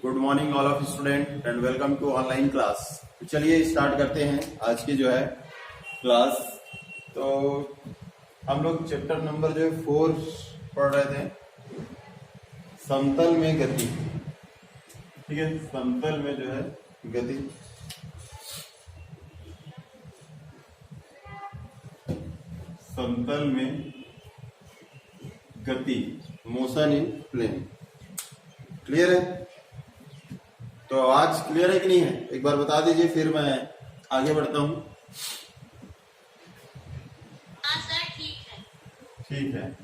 Good morning all of student and welcome to online class. तो चलिए start करते हैं आज की जो है क्लास। तो हम लोग चैप्टर नंबर जो है 4 पढ़ रहे थे, समतल में गति। ठीक है, समतल में जो है गति। समतल में गति, मोशन इन प्लेन। क्लियर है? तो आज क्लियर है कि नहीं है, एक बार बता दीजिए, फिर मैं आगे बढ़ता हूं। हाँ सर, ठीक है। ठीक है।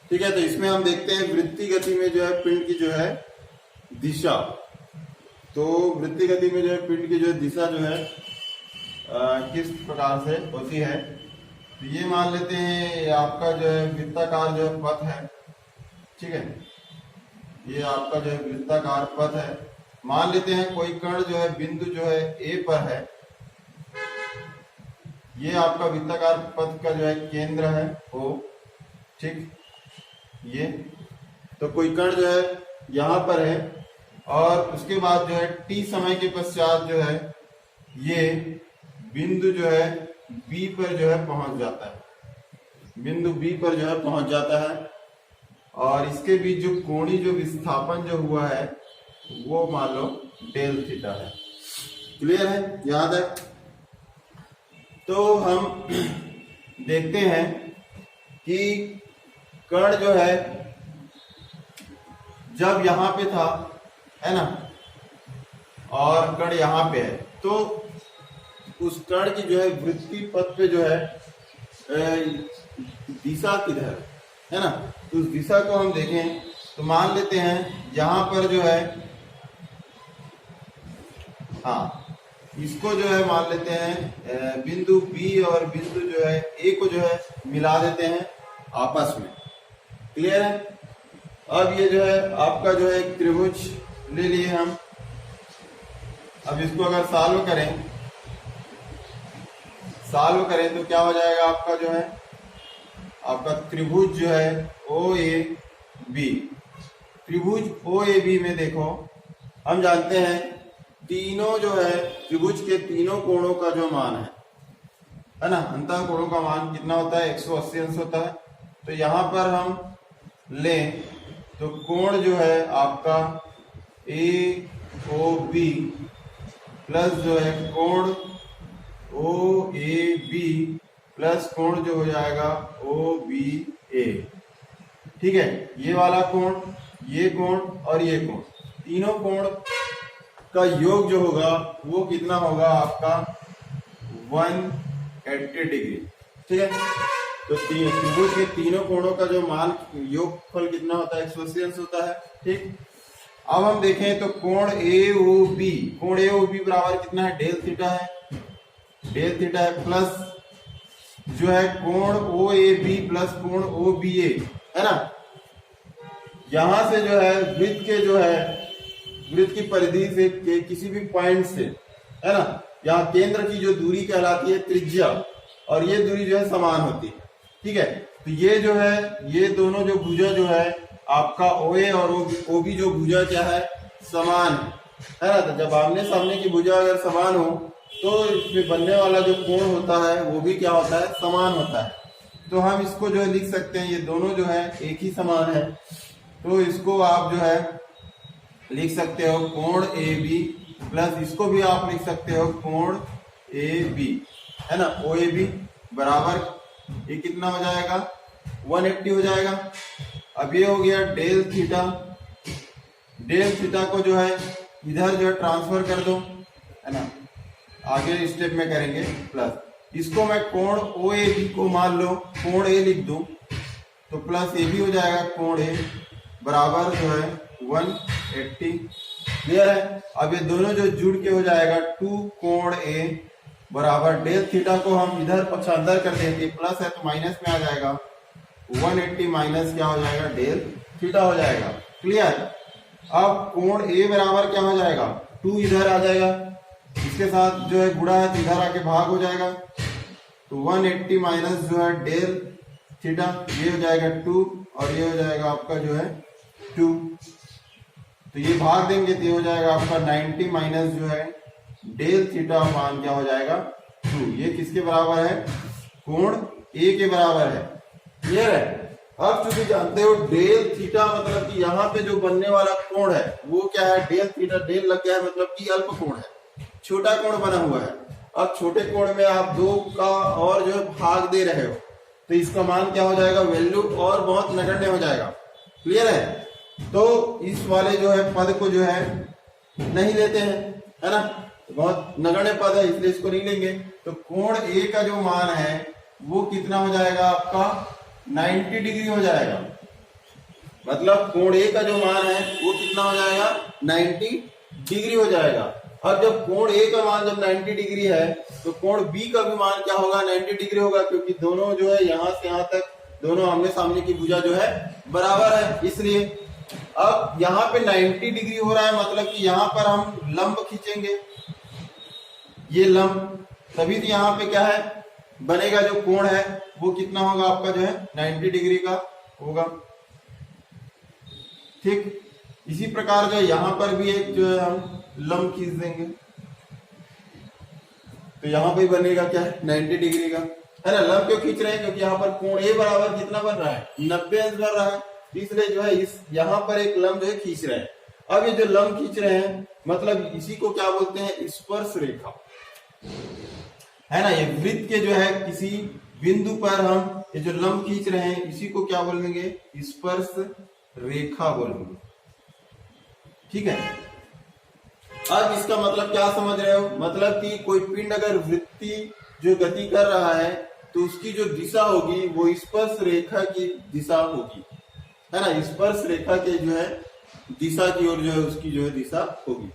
ठीक है, तो इसमें हम देखते हैं वृत्तीय गति में जो है पिंड की जो है दिशा। तो वृत्तीय गति में जो है पिंड की जो दिशा जो है किस प्रकार से होती है। तो ये मान लेते हैं ये आपका जो है वृत्ताकार जो है पथ है। ठीक है, ये आपका जो है वृत्ताकार पथ है। मान लेते हैं कोई कण जो है बिंदु जो है ए पर है। ये आपका वृत्ताकार पथ का जो है केंद्र है ओ। ठीक, ये तो कोई कण जो है यहां पर है और उसके बाद जो है t समय के पश्चात जो है ये बिंदु जो है B पर जो है पहुंच जाता है। बिंदु B पर जो है पहुंच जाता है और इसके बीच जो कोणीय जो विस्थापन जो हुआ है वो मान लो डेल थीटा है। क्लियर है? याद है? तो हम देखते हैं कि कण जो है जब यहां पे था, है ना, और कण यहां पे है, तो उस कण की जो है वृत्तीय पथ पे जो है दिशा किधर है ना। तो उस दिशा को हम देखें तो मान लेते हैं यहां पर जो है, हाँ, इसको जो है मान लेते हैं बिंदु बी और बिंदु जो है ए को जो है मिला देते हैं आपस में। क्लियर है? अब ये जो है आपका जो है एक त्रिभुज ले लिए हम। अब इसको अगर सॉल्व करें तो क्या हो जाएगा आपका जो है आपका त्रिभुज जो है ओ ए बी। त्रिभुज ओ ए बी में देखो, हम जानते हैं तीनों जो है त्रिभुज के तीनों कोणों का जो मान है ना, अंतः कोणों का मान कितना होता है? 180 अंश होता है। तो यहां पर हम लें तो कोण जो है आपका ए ओ बी प्लस जो है कोण ओ ए बी प्लस कोण जो हो जाएगा ओ बी ए। ठीक है, ये वाला कोण, ये कोण और ये कोण, तीनों कोण का योग जो होगा वो कितना होगा आपका 180 डिग्री। ठीक है, तो त्रिभुज के तीनों कोणों का जो मान योगफल कितना होता है? 180 अंश होता है। ठीक, अब हम देखें तो कोण ए ओ बी, कोण ए ओ बी बराबर कितना है? डेल थीटा है। डेल थीटा है प्लस जो है कोण ओ ए बी प्लस कोण ओ बी ए, है ना। यहां से जो है वृत्त के जो है वृत्त की परिधि से के किसी भी पॉइंट से, है ना, यहाँ केंद्र की जो दूरी कहलाती है त्रिज्या, और ये दूरी जो है समान होती है। ठीक है, तो ये जो है ये दोनों जो भुजा जो है आपका ओ ए और ओ बी जो भुजा क्या है? समान है ना। तो जब आमने सामने की भुजा अगर समान हो तो इसमें बनने वाला जो कोण होता है वो भी क्या होता है? समान होता है। तो हम इसको जो है लिख सकते हैं, ये दोनों जो है एक ही समान है, तो इसको आप जो है लिख सकते हो कोण ए बी प्लस इसको भी आप लिख सकते हो कोण ए बी, है ना। ओ ए बी बराबर ये कितना हो जाएगा? 180 हो जाएगा। अब ये हो गया डेल थीटा। डेल थीटा को जो है इधर जो है ट्रांसफर कर दो, है ना, आगे स्टेप में करेंगे। प्लस इसको मैं कोण ओ ए बी को मान लो कोण ए लिख दूं तो प्लस ए भी हो जाएगा कोण ए बराबर जो है 180। क्लियर है? अब ये दोनों जो जुड़ के हो जाएगा 2 कोण ए बराबर डेल थीटा को हम इधर पक्षांतर कर देंगे, प्लस है तो माइनस में आ जाएगा 180 माइनस क्या हो जाएगा? डेल थीटा हो जाएगा। क्लियर? अब कोण ए बराबर क्या हो जाएगा? 2 इधर आ जाएगा, इसके साथ जो है गुणा है तो इधर आके भाग हो जाएगा, तो 180 माइनस जो है डेल थीटा, ये हो जाएगा 2 और ये हो जाएगा आपका जो है 2, तो ये भाग देंगे तो ये हो जाएगा आपका 90 माइनस जो है डेल थीटा मान क्या हो जाएगा 2। ये किसके बराबर है? कोण ए के बराबर है। क्लियर है? अब चूंकि जानते हो डेल थीटा मतलब कि यहाँ पे जो बनने वाला कोण है वो क्या है? डेल थीटा, डेल लग गया है मतलब कि अल्प कोण है, छोटा कोण बना हुआ है। अब छोटे कोण में आप 2 का और जो है भाग दे रहे हो तो इसका मान क्या हो जाएगा? वैल्यू और बहुत नगण्य हो जाएगा। क्लियर है? तो इस वाले जो है पद को जो है नहीं लेते हैं, है ना, बहुत नगण्य पद है इसलिए इसको नहीं लेंगे। तो कोण ए का जो मान है वो कितना हो जाएगा आपका? 90 डिग्री हो जाएगा। मतलब कोण ए का जो मान है वो कितना हो जाएगा? 90 डिग्री हो जाएगा। अब जब कोण ए का मान जब 90 डिग्री है तो कोण बी का भी मान क्या होगा? 90 डिग्री होगा, क्योंकि दोनों जो है यहां से यहां तक दोनों आमने सामने की भुजा जो है बराबर है। इसलिए अब यहाँ पे 90 डिग्री हो रहा है मतलब कि यहाँ पर हम लंब खींचेंगे, ये लंब, तभी तो यहाँ पे क्या है बनेगा, जो कोण है वो कितना होगा आपका जो है 90 डिग्री का होगा। ठीक, इसी प्रकार जो यहाँ पर भी एक जो है हम लंब खींच देंगे तो यहाँ पे बनेगा क्या है 90 डिग्री का, है ना। लंब क्यों खींच रहे हैं? क्योंकि यहाँ पर कोण ए बराबर कितना बन रहा है? 90 अंश बन रहा है, इसलिए जो है इस यहाँ पर एक लंब जो है खींच रहे हैं। अब ये जो लंब खींच रहे हैं मतलब इसी को क्या बोलते हैं? स्पर्श रेखा, है ना। ये वृत्त के जो है किसी बिंदु पर हम ये जो लंब खींच रहे हैं इसी को क्या बोलेंगे? स्पर्श रेखा बोलेंगे। ठीक है, अब इसका मतलब क्या समझ रहे हो? मतलब कि कोई पिंड अगर वृत्ति जो गति कर रहा है तो उसकी जो दिशा होगी वो स्पर्श रेखा की दिशा होगी, है ना। स्पर्श रेखा के जो है दिशा की ओर जो है उसकी जो है दिशा होगी।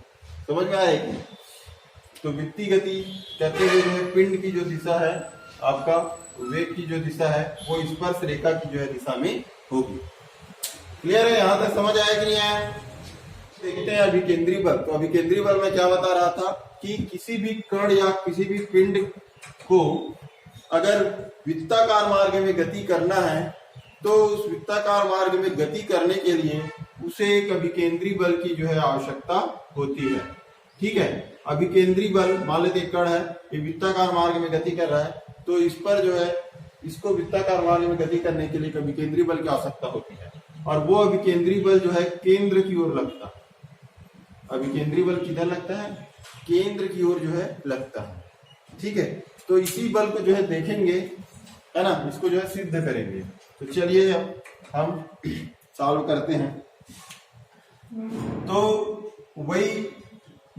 समझ में आया कि? तो वृत्ति गति करते हुए जो है पिंड की जो दिशा है आपका वेग की जो दिशा है वो स्पर्श रेखा की जो है दिशा में होगी। क्लियर है? यहां तक समझ आया कि नहीं आया? देखते हैं अभिकेंद्री बल। तो अभिकेंद्री बल में क्या बता रहा था कि किसी भी कण या किसी भी पिंड को अगर वृत्ताकार मार्ग में गति करना है तो उस वृत्ताकार मार्ग में गति करने के लिए उसे एक अभिकेंद्री बल की जो है आवश्यकता होती है। ठीक है, अभिकेंद्री बल, मान लेते कण है ये वृत्ताकार मार्ग में गति कर रहा है तो इस पर जो है इसको वृत्ताकार मार्ग में गति करने के लिए अभिकेंद्री बल की आवश्यकता होती है, और वो अभिकेंद्री बल जो है केंद्र की ओर लगता है। अभिकेंद्री बल किधर लगता है? केंद्र की ओर जो है लगता है। ठीक है, तो इसी बल को जो है देखेंगे, है ना, इसको जो है सिद्ध करेंगे। तो चलिए अब हम सॉल्व करते हैं। तो वही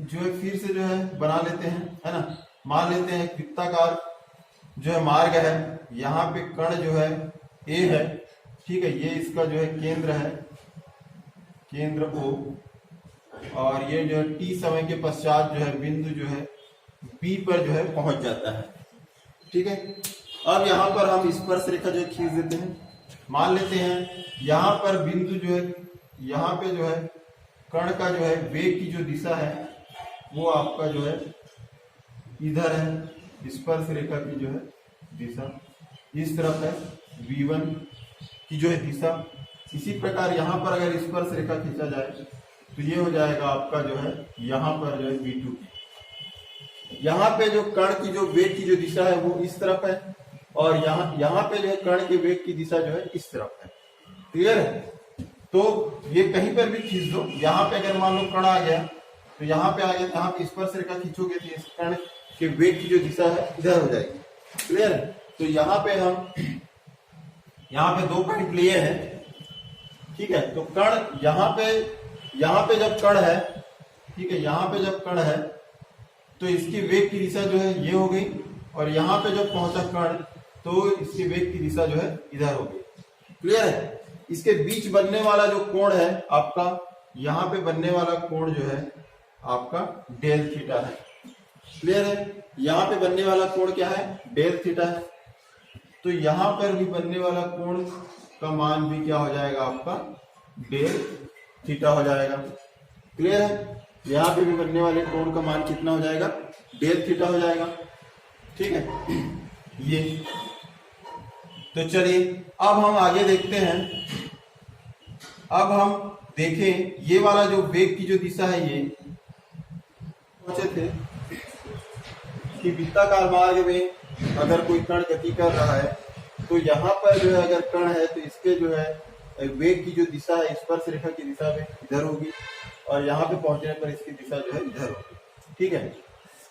जो है फिर से जो है बना लेते हैं, है ना। मान लेते हैं वृत्ताकार जो है मार्ग है, यहाँ पे कण जो है ए है, ठीक है, ये इसका जो है केंद्र है, केंद्र O, और ये जो है t समय के पश्चात जो है बिंदु जो है B पर जो है पहुंच जाता है। ठीक है, अब यहाँ पर हम स्पर्श रेखा जो है खींच देते हैं। मान लेते हैं यहाँ पर बिंदु जो है, यहाँ पे जो है कण का जो है वेग की जो दिशा है वो आपका जो है इधर है, स्पर्श रेखा की जो है दिशा इस तरफ है, v1 की जो है दिशा। इसी प्रकार यहाँ पर अगर स्पर्श रेखा खींचा जाए तो ये हो जाएगा आपका जो है यहाँ पर जो है v2 की। यहाँ पे जो कण की जो वेग की जो दिशा है वो इस तरफ है, और यहाँ पे जो है कण के वेग की दिशा जो है इस तरफ है। क्लियर है? तो ये कहीं पर भी खींच दो। यहाँ पे अगर मान लो कण आ गया तो यहाँ पे आ गया, यहाँ पे स्पर्श रेखा खींचोगे तो इस कण के वेग की जो दिशा है इधर हो जाएगी। क्लियर है? तो यहाँ पे हम पे 2 पॉइंट लिए हैं। ठीक है, तो कण यहाँ पे जब कण है, ठीक है, यहाँ पे जब कण है तो इसकी वेग की दिशा जो है ये हो गई, और यहाँ पे जब पहुंचा कण तो इसकी वेग की दिशा जो है इधर हो गई। क्लियर है? इसके बीच बनने वाला जो कोण है आपका, यहाँ पे बनने वाला कोण जो है आपका डेल थीटा है। क्लियर है? यहाँ पे बनने वाला कोण क्या है? डेल थीटा है। तो यहाँ पर भी बनने वाला कोण का मान भी क्या हो जाएगा आपका? डेल थीटा हो जाएगा। क्लियर है? यहाँ पे भी बनने वाले कोण का मान कितना हो जाएगा, डेल थीटा हो जाएगा। ठीक है, ये तो चलिए अब हम आगे देखते हैं। अब हम देखें ये वाला जो वेग की जो दिशा है, ये पहुंचे थे कि वृत्ताकार मार्ग में अगर कोई कण गति कर रहा है तो यहाँ पर जो है अगर कण है तो इसके जो है वेग की जो दिशा है स्पर्श रेखा की दिशा में इधर होगी, और यहाँ पे पहुंचने पर इसकी दिशा जो है इधर होगी। ठीक है,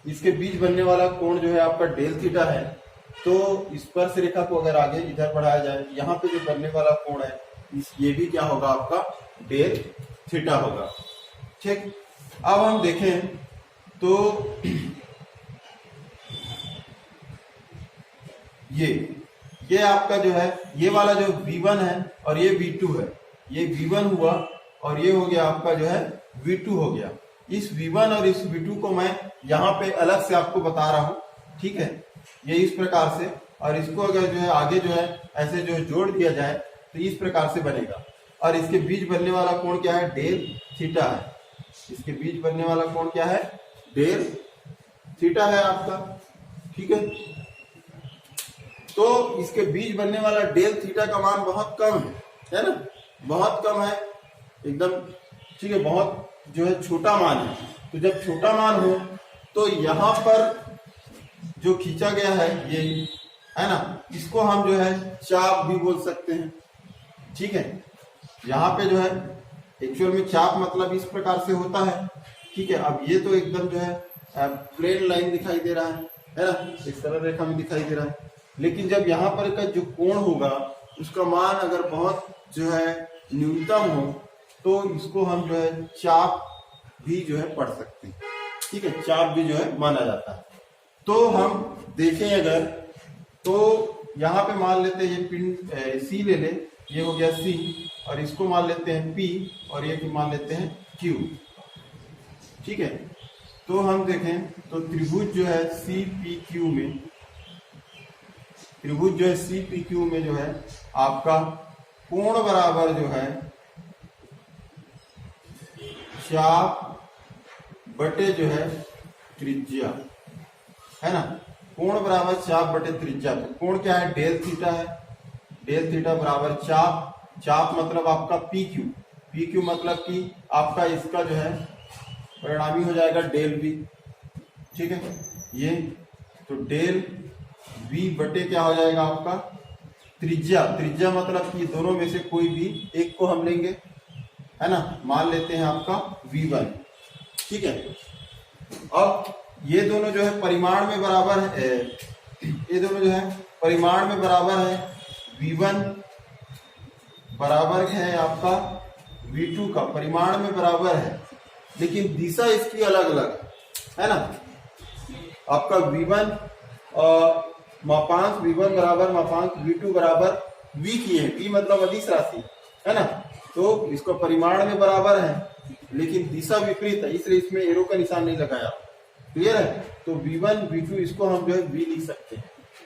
इसके बीच बनने वाला कोण जो है आपका डेल थीटा है। तो स्पर्श रेखा को अगर आगे इधर बढ़ाया जाए, यहाँ पे जो बनने वाला कोण है ये भी क्या होगा, आपका डेल थीटा होगा। ठीक, अब हम देखें तो ये आपका जो है ये वाला जो V1 है और ये V2 है, ये V1 हुआ और ये हो गया आपका जो है V2 हो गया। इस V1 और इस V2 को मैं यहाँ पे अलग से आपको बता रहा हूँ। ठीक है, ये इस प्रकार से, और इसको अगर जो है आगे जो है ऐसे जो जोड़ दिया जाए तो इस प्रकार से बनेगा। और इसके बीच बनने वाला कोण क्या है, डेल थीटा है। इसके बीच बनने वाला कोण क्या है, डेल थीटा है आपका। ठीक है, तो इसके बीच बनने वाला डेल थीटा का मान बहुत कम है ना, बहुत कम है एकदम। ठीक है, बहुत जो है छोटा मान है। तो जब छोटा मान हो तो यहाँ पर जो खींचा गया है ये है ना, इसको हम जो है चाप भी बोल सकते हैं। ठीक है, यहाँ पे जो है एक्चुअल में चाप मतलब इस प्रकार से होता है। ठीक है, अब ये तो एकदम जो है प्लेन लाइन दिखाई दे रहा है ना, एक सरल रेखा में दिखाई दे रहा है। लेकिन जब यहाँ पर का जो कोण होगा उसका मान अगर बहुत जो है न्यूनतम हो तो इसको हम जो है चाप भी जो है पढ़ सकते हैं। ठीक है, चाप भी जो है माना जाता है। तो हम देखें अगर तो यहाँ पे मान लेते हैं ये पिंड सी ले ले, ये हो गया सी, और इसको मान लेते हैं पी, और ये मान लेते हैं क्यू। ठीक है, तो हम देखें तो त्रिभुज जो है सी पी क्यू में, त्रिभुज जो है सी पी क्यू में जो है आपका कोण बराबर जो है चाप बटे जो है त्रिज्या है ना। कोण बराबर चाप बटे त्रिज्या। तो कोण क्या है, डेल थीटा है। डेल थीटा बराबर चाप, चाप मतलब आपका पी क्यू, पी क्यू मतलब कि आपका इसका जो है परिणामी हो जाएगा डेल बी। ठीक है, ये तो डेल बी बटे क्या हो जाएगा आपका त्रिज्या। त्रिज्या मतलब कि दोनों में से कोई भी एक को हम लेंगे है ना, मान लेते हैं आपका V1। ठीक है, अब ये दोनों जो है परिमाण में बराबर है, ये दोनों जो है परिमाण में बराबर है। V1 बराबर है आपका V2 का, परिमाण में बराबर है, लेकिन दिशा इसकी अलग अलग है ना। आपका V1 और मापांक V1 बराबर मापांक V2 बराबर V की है, V मतलब अदिश राशि है ना। तो इसको परिमाण में बराबर है लेकिन दिशा विपरीत है, इसलिए इसमें एरो का निशान नहीं लगाया। क्लियर है, तो V1 V2 इसको हम जो है V लिख सकते हैं,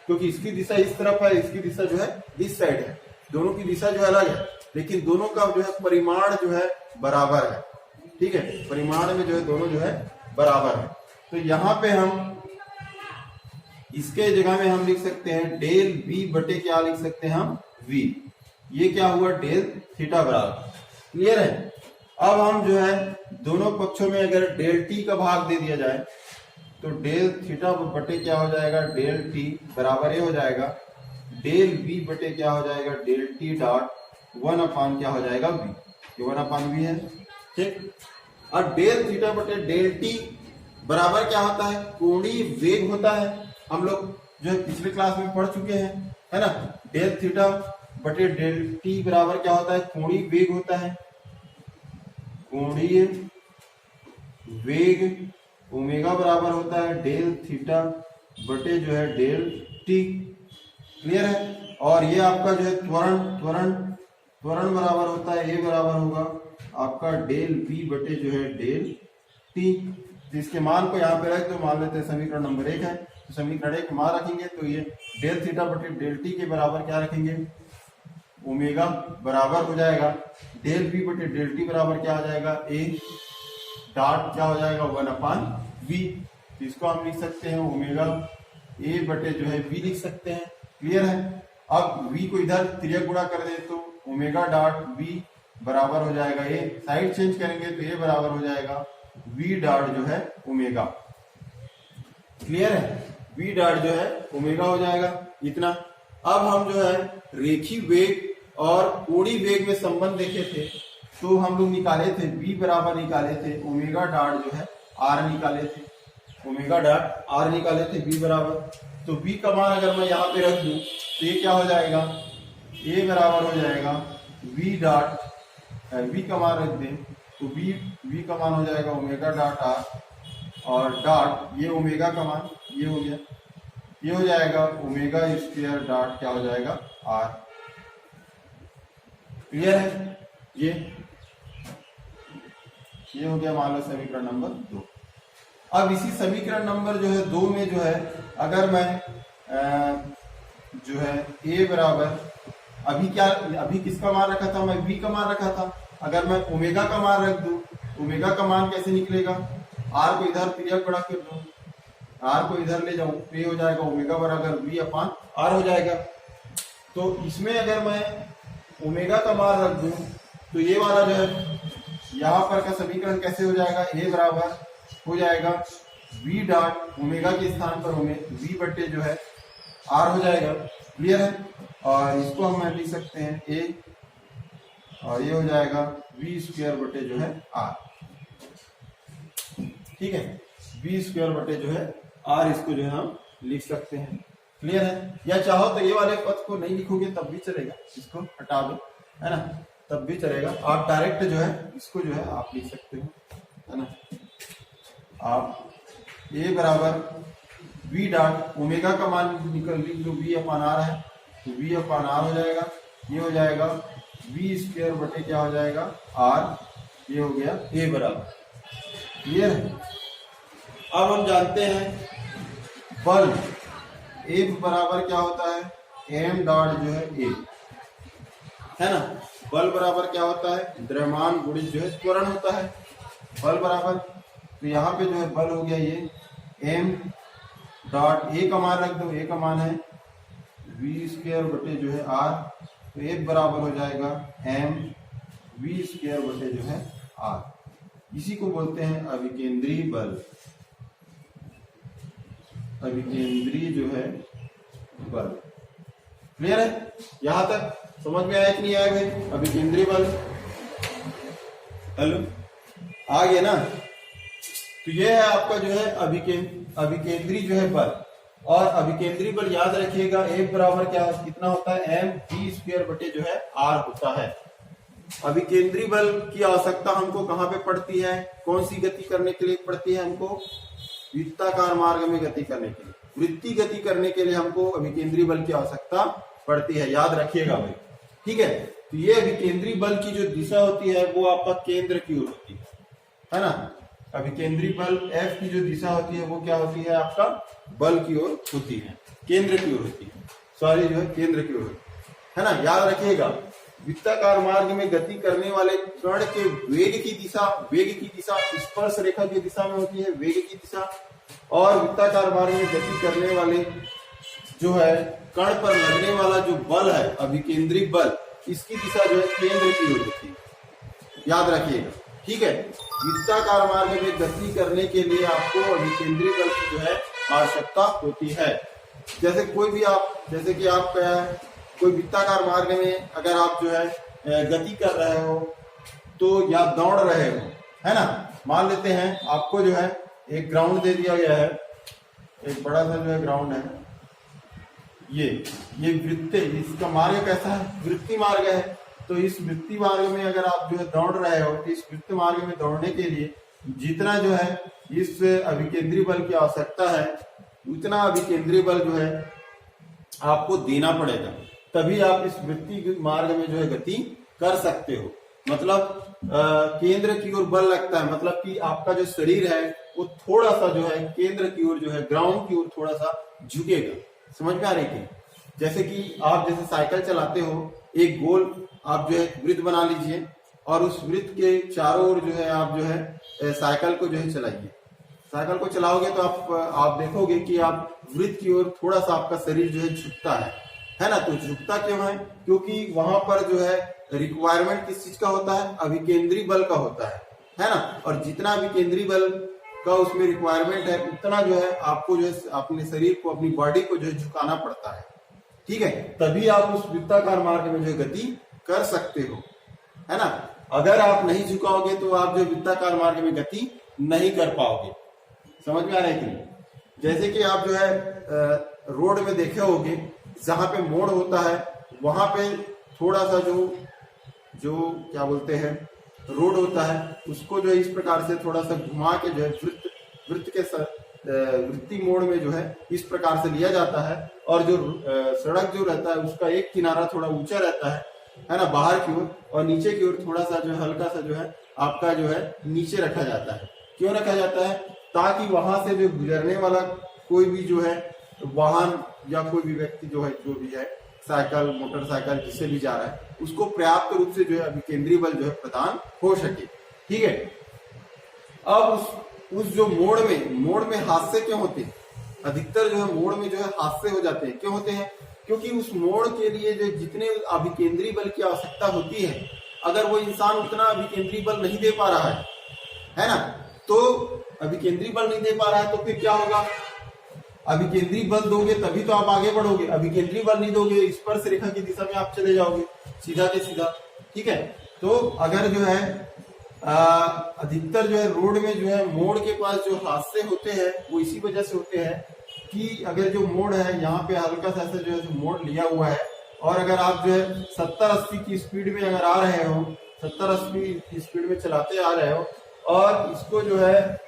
क्योंकि इसकी दिशा इस तरफ है, इसकी दिशा जो है इस साइड है। दोनों की दिशा जो है अलग है, लेकिन दोनों का जो है परिमाण जो है बराबर है। ठीक है, परिमाण में जो है दोनों जो है बराबर है। तो यहाँ पे हम इसके जगह में हम लिख सकते हैं डेल V बटे क्या लिख सकते हैं हम V। ये क्या हुआ, डेल थीटा बराबर। क्लियर है, अब हम जो है दोनों पक्षों में अगर डेल टी का भाग दे दिया जाए तो डेल थीटा बटे क्या हो जाएगा, डेल टी बराबर ये हो जाएगा डेल V बटे क्या हो जाएगा, डेल टी डॉट 1 अपान क्या हो जाएगा V, ये 1 अपान V है। ठीक, और डेल थीटा बटे डेल टी बराबर क्या होता है, कोणीय वेग होता है। हम लोग जो है पिछले क्लास में पढ़ चुके हैं है ना। डेल थीटा बटे डेल टी बराबर क्या होता है, कोणीय वेग होता है। कोणीय वेग ओमेगा बराबर होता है डेल थीटा बटे जो है डेल टी। क्लियर है, और ये आपका जो है त्वरण बराबर होता है, ये बराबर होगा आपका डेल बी बटे जो है डेल टी। तो इसके मान को यहाँ पे रख दो, मान लेते हैं समीकरण नंबर 1 है, तो समीकरण 1 मान रखेंगे तो ये डेल थीटा बटे डेल टी के बराबर क्या रखेंगे, ओमेगा बराबर हो जाएगा डेल बी बटे डेल टी बराबर क्या आ जाएगा, ए डॉट क्या हो जाएगा 1/v। तो इसको हम लिख सकते हैं ओमेगा ए बटे जो है v लिख सकते हैं। क्लियर है। अब v को इधर त्रियक गुणा कर दे तो ओमेगा डॉट v बराबर हो जाएगा ए, साइड चेंज करेंगे तो ए बराबर हो जाएगा v डॉट जो है ओमेगा। क्लियर है। v डॉट जो है ओमेगा हो जाएगा इतना। अब हम जो है रेखी वेग और कोणीय वेग में संबंध देखे थे, तो हम लोग निकाले थे v बराबर निकाले थे ओमेगा डॉट जो है r निकाले थे, ओमेगा डॉट r निकाले थे v बराबर। तो v का मान अगर मैं यहाँ पे रख दूं तो ये क्या हो जाएगा, a बराबर हो जाएगा v डॉट, v का मान रख दें तो v का मान हो जाएगा ओमेगा डॉट r और डॉट ये ओमेगा का मान ये हो गया, ये हो जाएगा ओमेगा स्क्वायर डॉट क्या हो जाएगा r। क्लियर है। ये हो गया मान लो समीकरण नंबर 2। अब इसी समीकरण नंबर जो है 2 में जो है अगर मैं जो है a बराबर अभी किसका मान रखा था, मैं v का मान रखा था। अगर मैं ओमेगा का मान रख दूं, ओमेगा का मान कैसे निकलेगा, r को इधर त्रियक गुणा कर दूं, r को इधर ले जाऊं तो ये हो जाएगा ओमेगा बराबर v/r हो जाएगा। तो इसमें अगर मैं ओमेगा का मान रख दूं तो ये वाला जो है यहाँ पर का समीकरण कैसे हो जाएगा, a बराबर हो जाएगा v डॉट ओमेगा के स्थान पर v बटे जो है r हो जाएगा। क्लियर है। और इसको हम लिख सकते हैं a और ये हो जाएगा v स्क्वायर बटे जो है r। ठीक है, v स्क्वायर बटे जो है r, इसको जो है हम लिख सकते हैं। क्लियर है। या चाहो तो ये वाले पद को नहीं लिखोगे तब भी चलेगा, इसको हटा दो, है ना, तब भी चलेगा। आप डायरेक्ट जो है इसको जो है आप लिख सकते हो, है ना। आप a बराबर v डॉट ओमेगा का मान निकल लिख लो, v/r है तो v/r हो जाएगा, ये हो जाएगा v स्क्वायर बटे क्या हो जाएगा r, ये हो गया a बराबर। क्लियर है। अब हम जानते हैं बल F बराबर क्या होता है m डॉट जो है a, है ना। बल बराबर क्या होता है, द्रव्यमान गुणित जो है त्वरण होता है। बल बराबर, तो यहाँ पे जो है बल हो गया ये m डॉट a का मान रख दो, a का मान है v स्क्वायर बटे जो है r, तो F बराबर हो जाएगा m v स्क्वायर बटे जो है r। इसी को बोलते हैं अभिकेंद्रीय बल, अभिकेंद्रीय जो है बल। क्लियर है। यहां तक समझ में आया कि नहीं आया भाई, अभिकेंद्रीय बल। हेलो, आ गया ना। तो ये है आपका जो है अभिकेंद्रीय जो है बल। और अभिकेंद्रीय बल याद रखिएगा F बराबर क्या कितना होता है, m v स्क्वायर बटे जो है r होता है। अभिकेंद्रीय बल की आवश्यकता हमको कहाँ पे पड़ती है, कौन सी गति करने के लिए पड़ती है हमको, वृत्ताकार मार्ग में गति करने के लिए, वृत्तीय गति करने के लिए हमको अभिकेंद्रीय बल की आवश्यकता पड़ती है, याद रखिएगा भाई। ठीक है। तो ये अभिकेंद्रीय बल की जो दिशा होती है वो आपका केंद्र की ओर होती है ना। अभिकेंद्रीय बल F की जो दिशा होती है वो क्या होती है, आपका बल की ओर होती है, केंद्र की ओर होती है, सॉरी जो है केंद्र की ओर, है ना। याद रखिएगा वृत्ताकार मार्ग में गति करने वाले कण के वेग की दिशा स्पर्श रेखा की दिशा में होती है, वेग की दिशा। और वृत्ताकार मार्ग में गति करने वाले जो है कण पर लगने वाला जो बल है अभिकेंद्रिय बल, इसकी दिशा जो है केंद्र की ओर होती है, याद रखिएगा। ठीक है। वृत्ताकार मार्ग में गति करने के लिए आपको अभिकेंद्रीय बल की जो है आवश्यकता होती है। जैसे कोई भी आप, जैसे कि आप कोई वृत्ताकार मार्ग में अगर आप जो है गति कर रहे हो तो या दौड़ रहे हो, है ना। मान लेते हैं आपको जो है एक ग्राउंड दे दिया गया है, एक बड़ा सा जो है ग्राउंड है, ये वृत्त, इसका मार्ग कैसा है, वृत्तीय मार्ग है। तो इस वृत्तीय मार्ग में अगर आप जो है दौड़ रहे हो तो इस वृत्त मार्ग में दौड़ने के लिए जितना जो है इस अभिकेंद्रीय बल की आवश्यकता है उतना अभिकेंद्रीय बल जो है आपको देना पड़ेगा, तभी आप इस वृत्तीय मार्ग में जो है गति कर सकते हो। मतलब केंद्र की ओर बल लगता है, मतलब कि आपका जो शरीर है वो थोड़ा सा जो है केंद्र की ओर जो है ग्राउंड की ओर थोड़ा सा झुकेगा। समझ में आ रही है। जैसे कि आप जैसे साइकिल चलाते हो, एक गोल आप जो है वृत्त बना लीजिए और उस वृत्त के चारों ओर जो है आप जो है साइकिल को जो है चलाइए। साइकिल को चलाओगे तो आप देखोगे कि आप वृत्त की ओर थोड़ा सा आपका शरीर जो है झुकता है ना। तो झुकता क्यों है? क्योंकि वहां पर जो है रिक्वायरमेंट किस चीज का होता है? अभिकेंद्री बल का होता है ना। और जितना अभिकेंद्री बल का उसमें रिक्वायरमेंट है उतना जो है आपको जो है अपने शरीर को, अपनी बॉडी को जो है झुकाना पड़ता है, ठीक है। तभी आप उस वृत्ताकार मार्ग में जो गति कर सकते हो, है ना। अगर आप नहीं झुकाओगे तो आप जो वृत्ताकार मार्ग में गति नहीं कर पाओगे। समझ में आ रहा है कि नहीं? जैसे कि आप जो है रोड में देखे होगे, जहां पे मोड़ होता है वहां पे थोड़ा सा जो क्या बोलते हैं रोड होता है, उसको जो है इस प्रकार से थोड़ा सा घुमा के जो है वृत्त के वृत्ति मोड़ में जो है इस प्रकार से लिया जाता है। और जो सड़क जो रहता है उसका एक किनारा थोड़ा ऊंचा रहता है ना, बाहर की ओर, और नीचे की ओर थोड़ा सा जो है हल्का सा जो है आपका जो है नीचे रखा जाता है। क्यों रखा जाता है? ताकि वहां से जो गुजरने वाला कोई भी जो है वाहन या कोई भी व्यक्ति जो भी है साइकिल, मोटरसाइकिल, जिससे भी जा रहा है, उसको पर्याप्त रूप से जो है अभिकेंद्री बल जो है प्रदान हो सके, ठीक है। अब उस जो मोड़ में हादसे क्यों होते हैं? अधिकतर जो है मोड़ में जो है हादसे हो जाते हैं। क्यों होते हैं? क्योंकि उस मोड़ के लिए जो जितने अभिकेंद्री बल की आवश्यकता होती है, अगर वो इंसान उतना अभिकेंद्री बल नहीं दे पा रहा है ना, तो अभिकेंद्री बल नहीं दे पा रहा है तो फिर क्या होगा? अभिकेंद्री बल दोगे तभी तो आप आगे बढ़ोगे। अभिकेंद्री बल नहीं दोगे, स्पर्श रेखा की दिशा में आप चले जाओगे सीधा के सीधा, ठीक है। तो अगर जो है अधिकतर जो है रोड में जो है मोड़ के पास जो हादसे होते हैं वो इसी वजह से होते हैं कि अगर जो मोड़ है यहाँ पे हल्का सा ऐसा जो है मोड़ लिया हुआ है, और अगर आप जो है 70-80 की स्पीड में अगर आ रहे हो, 70-80 की स्पीड में चलाते आ रहे हो, और इसको जो है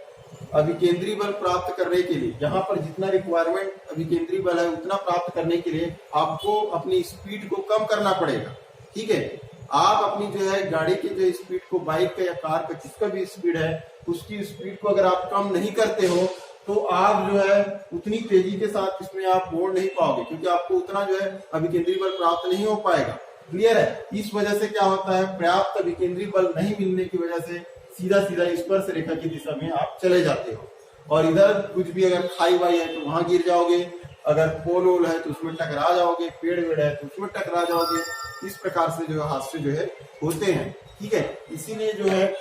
अभिकेंद्री बल प्राप्त करने के लिए, जहां पर जितना रिक्वायरमेंट अभिकेंद्री बल है उतना प्राप्त करने के लिए आपको अपनी स्पीड को कम करना पड़ेगा, ठीक है। आप अपनी जो है गाड़ी की जो स्पीड को, बाइक का या कार का जिसका भी स्पीड है, उसकी स्पीड को अगर आप कम नहीं करते हो तो आप जो है उतनी तेजी के साथ इसमें आप मोड़ नहीं पाओगे, क्योंकि आपको उतना जो है अभिकेंद्री बल प्राप्त नहीं हो पाएगा। क्लियर है? इस वजह से क्या होता है, पर्याप्त अभिकेंद्री बल नहीं मिलने की वजह से सीधा सीधा स्पर्श रेखा की दिशा में आप चले जाते हो, और इधर कुछ भी अगर खाई वाई है तो वहां गिर जाओगे, अगर पोल वोल है तो उसमें टकरा जाओगे, पेड़ वेड़ है तो उसमें टकरा जाओगे। इस प्रकार से जो हादसे जो है होते हैं, ठीक है। इसीलिए जो है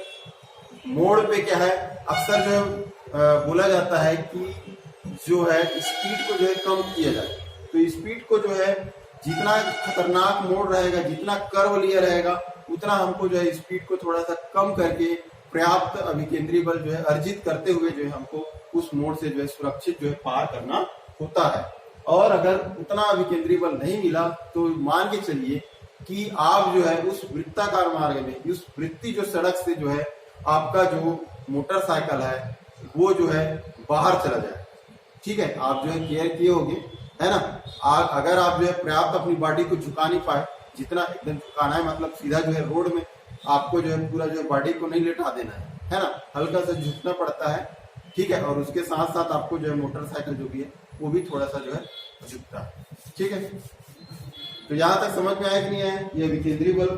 मोड़ पे क्या है, अक्सर जो है बोला जाता है कि जो है स्पीड को जो है कम किया जाए। तो स्पीड को जो है जितना खतरनाक मोड़ रहेगा, जितना कर्व लिया रहेगा, उतना हमको जो है स्पीड को थोड़ा सा कम करके पर्याप्त अभिकेंद्री बल जो है अर्जित करते हुए जो है हमको उस मोड़ से जो है सुरक्षित जो है पार करना होता है। और अगर उतना अभिकेंद्री बल नहीं मिला तो मान के चलिए कि आप जो है उस वृत्ताकार मार्ग में, उस वृत्ति जो सड़क से जो है आपका जो मोटरसाइकिल है वो जो है बाहर चला जाए, ठीक है। आप जो है केयर किए होंगे, है ना। अगर आप जो है पर्याप्त अपनी बॉडी को झुका नहीं पाए, जितना एकदम झुकाना है मतलब सीधा जो है रोड में आपको जो है पूरा जो है बॉडी को नहीं लेटा देना है ना, हल्का सा झुकना पड़ता है, ठीक है। और उसके साथ साथ आपको जो है मोटरसाइकिल जो भी है वो भी थोड़ा सा जो है झुकता है, ठीक है। तो यहाँ तक समझ में आया कि नहीं आया ये अभिकेंद्री बल?